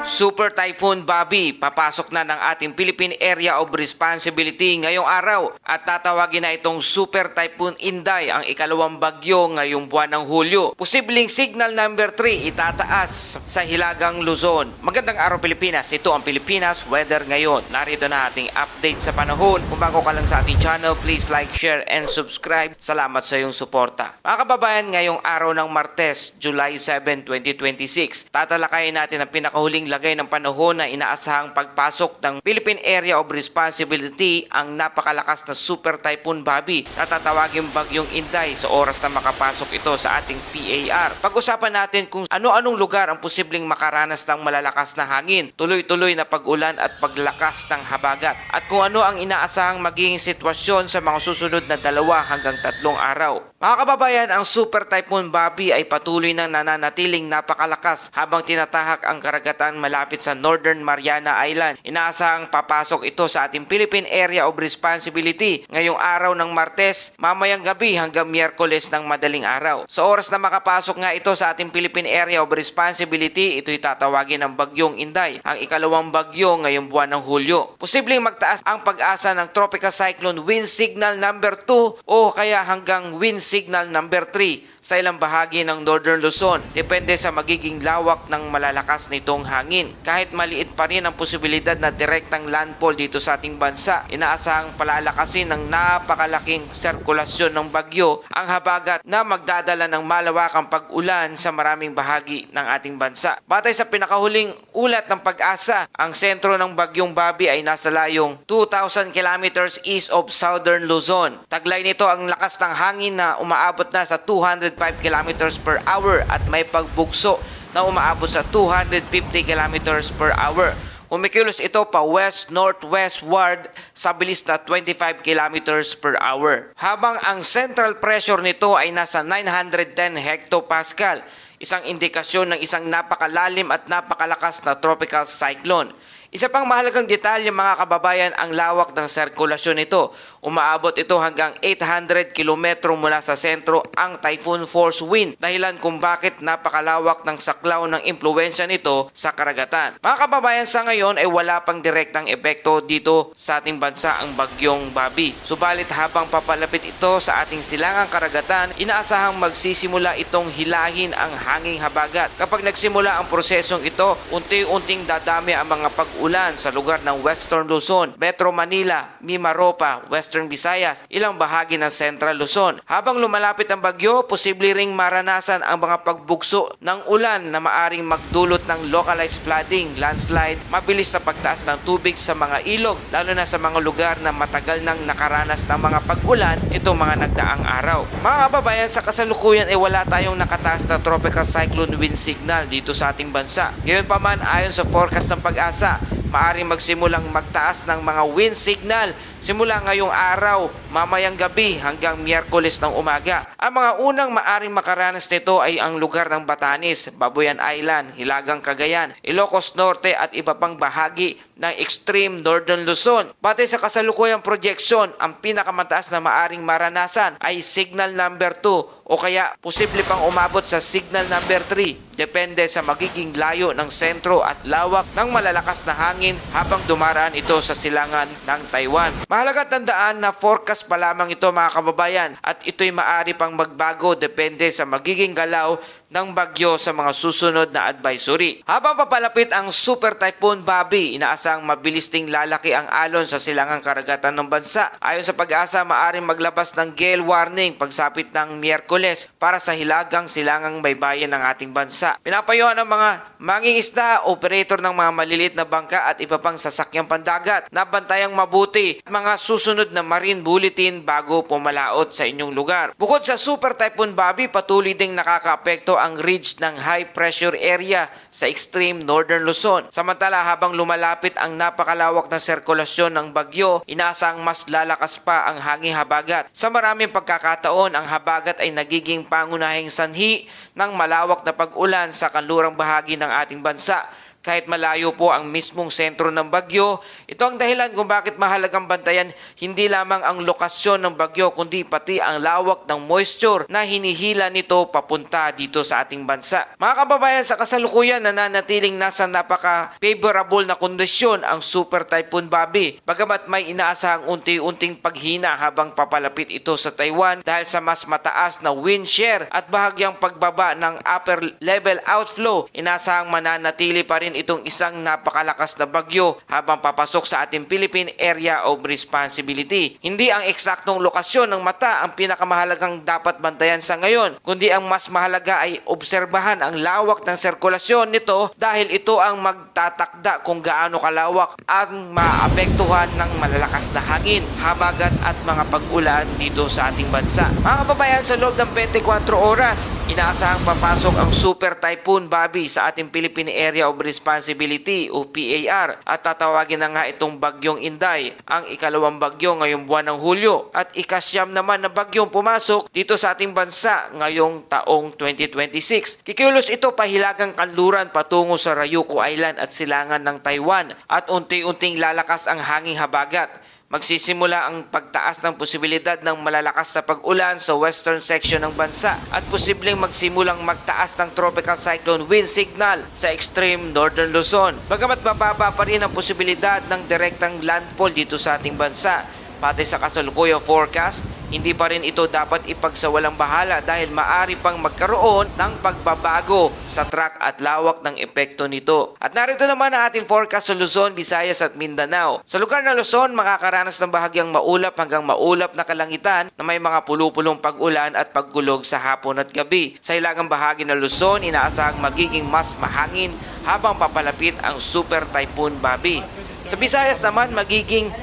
Super Typhoon Bobby, papasok na ng ating Philippine Area of Responsibility ngayong araw at tatawagin na itong Super Typhoon Inday, ang ikalawang bagyo ngayong buwan ng Hulyo. Posibleng signal number 3 itataas sa Hilagang Luzon. Magandang araw Pilipinas, ito ang Pilipinas Weather ngayon. Narito na ating update sa panahon. Kung bago ka lang sa ating channel, please like, share, and subscribe. Salamat sa iyong suporta. Mga kababayan, ngayong araw ng Martes, July 7, 2026, tatalakayin natin ang pinakahuling lagay ng panahon na inaasahang pagpasok ng Philippine Area of Responsibility, ang napakalakas na Super Typhoon Bobby na tatawagin bagyong Inday sa oras na makapasok ito sa ating PAR. Pag-usapan natin kung ano-anong lugar ang posibleng makaranas ng malalakas na hangin, tuloy-tuloy na pag-ulan at paglakas ng habagat, at kung ano ang inaasahang magiging sitwasyon sa mga susunod na 2 hanggang 3 araw. Mga kababayan, ang Super Typhoon Bobby ay patuloy nang nananatiling napakalakas habang tinatahak ang karagatan malapit sa Northern Mariana Island. Inaasahang papasok ito sa ating Philippine Area of Responsibility ngayong araw ng Martes, mamayang gabi hanggang Miyerkules ng madaling araw. Sa oras na makapasok nga ito sa ating Philippine Area of Responsibility, ito'y tatawagin ng bagyong Inday, ang ikalawang bagyo ngayong buwan ng Hulyo. Posibleng magtaas ang pag-asa ng Tropical Cyclone Wind Signal number 2 o kaya hanggang Wind Signal number 3 sa ilang bahagi ng Northern Luzon. Depende sa magiging lawak ng malalakas nitong hangin. Kahit maliit pa rin ang posibilidad na direktang landfall dito sa ating bansa, inaasahang palalakasin ng napakalaking sirkulasyon ng bagyo ang habagat na magdadala ng malawakang pag-ulan sa maraming bahagi ng ating bansa. Batay sa pinakahuling ulat ng Pag-asa, ang sentro ng bagyong Bobby ay nasa layong 2,000 kilometers east of Southern Luzon. Taglay nito ang lakas ng hangin na umaabot na sa 205 kilometers per hour at may pagbugso na umaabot sa 250 kilometers per hour. Kumikilos ito pa west-northwestward sa bilis na 25 kilometers per hour. Habang ang central pressure nito ay nasa 910 hectopascal, isang indikasyon ng isang napakalalim at napakalakas na tropical cyclone. Isa pang mahalagang detalye mga kababayan, ang lawak ng sirkulasyon nito. Umaabot ito hanggang 800 km mula sa sentro ang typhoon force wind, dahilan kung bakit napakalawak ng saklaw ng impluwensya nito sa karagatan. Mga kababayan, sa ngayon ay wala pang direktang epekto dito sa ating bansa ang bagyong Bobby. Subalit habang papalapit ito sa ating silangang karagatan, inaasahang magsisimula itong hilahin ang hanging habagat. Kapag nagsimula ang prosesong ito, unti-unting dadami ang mga pag-ulan sa lugar ng Western Luzon, Metro Manila, Mimaropa, Western Visayas, ilang bahagi ng Central Luzon. Habang lumalapit ang bagyo, posible ring maranasan ang mga pagbugso ng ulan na maaring magdulot ng localized flooding, landslide, mabilis na pagtaas ng tubig sa mga ilog, lalo na sa mga lugar na matagal nang nakaranas ng mga pag-ulan itong mga nagdaang araw. Mga kababayan, sa kasalukuyan ay wala tayong nakataas na tropical cyclone wind signal dito sa ating bansa. Gayunpaman, ayon sa forecast ng Pag-asa, maaring magsimulang magtaas ng mga wind signal simula ngayong araw, mamayang gabi hanggang Miyerkules ng umaga. Ang mga unang maaring makaranas nito ay ang lugar ng Batanes, Babuyan Island, Hilagang Cagayan, Ilocos Norte at iba pang bahagi ng extreme Northern Luzon. Batay sa kasalukuyang projection, ang pinakamataas na maaring maranasan ay signal number 2 o kaya posible pang umabot sa signal number 3. Depende sa magiging layo ng sentro at lawak ng malalakas na hangin habang dumaraan ito sa silangan ng Taiwan. Mahalaga tandaan na forecast pa lamang ito mga kababayan, at ito'y maaari pang magbago depende sa magiging galaw ng bagyo sa mga susunod na advisory. Habang papalapit ang Super Typhoon Bobby, inaasang mabilis ding lalaki ang alon sa silangang karagatan ng bansa. Ayon sa Pag-asa, maaring maglabas ng gale warning pagsapit ng Miyerkules para sa hilagang silangang baybayin ng ating bansa. Pinapayuhan ng mga mangingisda, operator ng mga maliliit na bangka at iba pang sasakyang pandagat na bantayang mabuti mga susunod na marine bulletin bago pumalaot sa inyong lugar. Bukod sa Super Typhoon Bobby, patuloy ding nakakaapekto ang ridge ng high pressure area sa extreme Northern Luzon. Samantala, habang lumalapit ang napakalawak na sirkulasyon ng bagyo, inaasang mas lalakas pa ang hanging habagat. Sa maraming pagkakataon, ang habagat ay nagiging pangunahing sanhi ng malawak na pag-ulan sa kanlurang bahagi ng ating bansa. kahit malayo po ang mismong sentro ng bagyo. Ito ang dahilan kung bakit mahalagang bantayan hindi lamang ang lokasyon ng bagyo kundi pati ang lawak ng moisture na hinihila nito papunta dito sa ating bansa. Mga kababayan, sa kasalukuyan nananatiling nasa napaka-favorable na kondisyon ang Super Typhoon Bobby. Bagamat may inaasahang unti-unting paghina habang papalapit ito sa Taiwan dahil sa mas mataas na wind shear at bahagyang pagbaba ng upper level outflow, inasahang mananatili pa rin itong isang napakalakas na bagyo habang papasok sa ating Philippine Area of Responsibility. Hindi ang eksaktong lokasyon ng mata ang pinakamahalagang dapat bantayan sa ngayon, kundi ang mas mahalaga ay obserbahan ang lawak ng sirkulasyon nito dahil ito ang magtatakda kung gaano kalawak ang maapektuhan ng malalakas na hangin, habagat at mga pag-ulan dito sa ating bansa. Mga kababayan, sa loob ng 24 oras, inaasahang papasok ang Super Typhoon Bobby sa ating Philippine Area of Responsibility o PAR at tatawagin na nga itong bagyong Inday, ang ikalawang bagyo ngayong buwan ng Hulyo at ikasyam naman na bagyong pumasok dito sa ating bansa ngayong taong 2026. Kikilos ito pahilagang kanluran patungo sa Ryukyu Island at silangan ng Taiwan at unti-unting lalakas ang hanging habagat. Magsisimula ang pagtaas ng posibilidad ng malalakas na pag-ulan sa western section ng bansa at posibleng magsimulang magtaas ng tropical cyclone wind signal sa extreme northern Luzon. Bagamat mababa pa rin ang posibilidad ng direktang landfall dito sa ating bansa, pati sa kasalukuyang forecast, hindi pa rin ito dapat ipagsawalang bahala dahil maari pang magkaroon ng pagbabago sa track at lawak ng epekto nito. At narito naman ang ating forecast sa Luzon, Visayas at Mindanao. Sa lugar ng Luzon, makakaranas ng bahagyang maulap hanggang maulap na kalangitan na may mga pulupulong pag-ulan at pagkulog sa hapon at gabi. Sa hilagang bahagi ng Luzon, inaasahang magiging mas mahangin habang papalapit ang Super Typhoon Bobby. Sa Visayas naman, magiging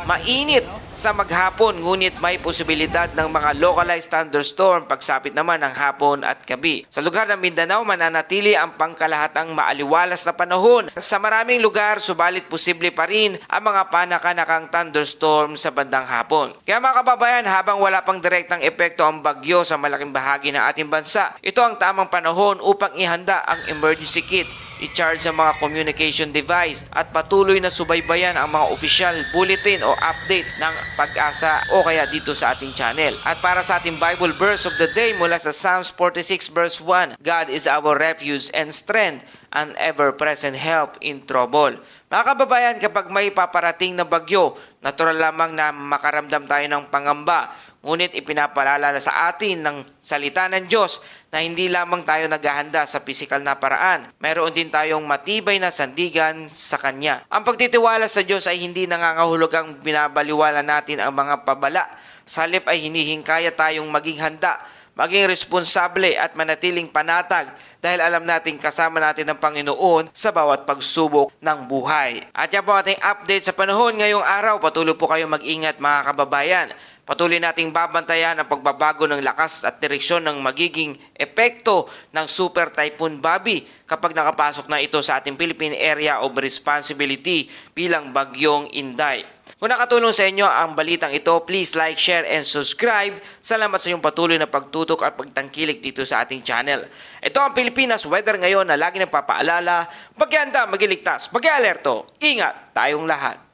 mainit sa maghapon ngunit may posibilidad ng mga localized thunderstorm pagsapit naman ng hapon at gabi. Sa lugar ng Mindanao, mananatili ang pangkalahatang maaliwalas na panahon sa maraming lugar, subalit posible pa rin ang mga panakanakang thunderstorm sa bandang hapon. Kaya mga kababayan, habang wala pang direktang epekto ang bagyo sa malaking bahagi ng ating bansa, ito ang tamang panahon upang ihanda ang emergency kit, i-charge ang mga communication device at patuloy na subaybayan ang mga official bulletin o update ng Pag-asa o kaya dito sa ating channel. At para sa ating Bible verse of the day mula sa Psalms 46 verse 1, God is our refuge and strength, an ever-present help in trouble. Mga kababayan, kapag may paparating na bagyo, natural lamang na makaramdam tayo ng pangamba. Ngunit ipinapaalala sa atin ng salita ng Diyos na hindi lamang tayo naghahanda sa pisikal na paraan. Mayroon din tayong matibay na sandigan sa Kanya. Ang pagtitiwala sa Diyos ay hindi nangangahulugang binabaliwala natin ang mga pabala. Sa halip ay hinihingkaya tayong maging handa, maging responsable at manatiling panatag dahil alam natin kasama natin ang Panginoon sa bawat pagsubok ng buhay. At yan po ating update sa panahon ngayong araw. Patuloy po kayong mag-ingat mga kababayan. Patuloy nating babantayan ang pagbabago ng lakas at direksyon ng magiging epekto ng Super Typhoon Bobby kapag nakapasok na ito sa ating Philippine Area of Responsibility bilang bagyong Inday. Kung nakatulong sa inyo ang balitang ito, please like, share, and subscribe. Salamat sa iyong patuloy na pagtutok at pagtangkilik dito sa ating channel. Ito ang Pilipinas Weather ngayon na lagi nagpapaalala, mag-ianda, mag-iligtas, mag-alerto. Ingat tayong lahat.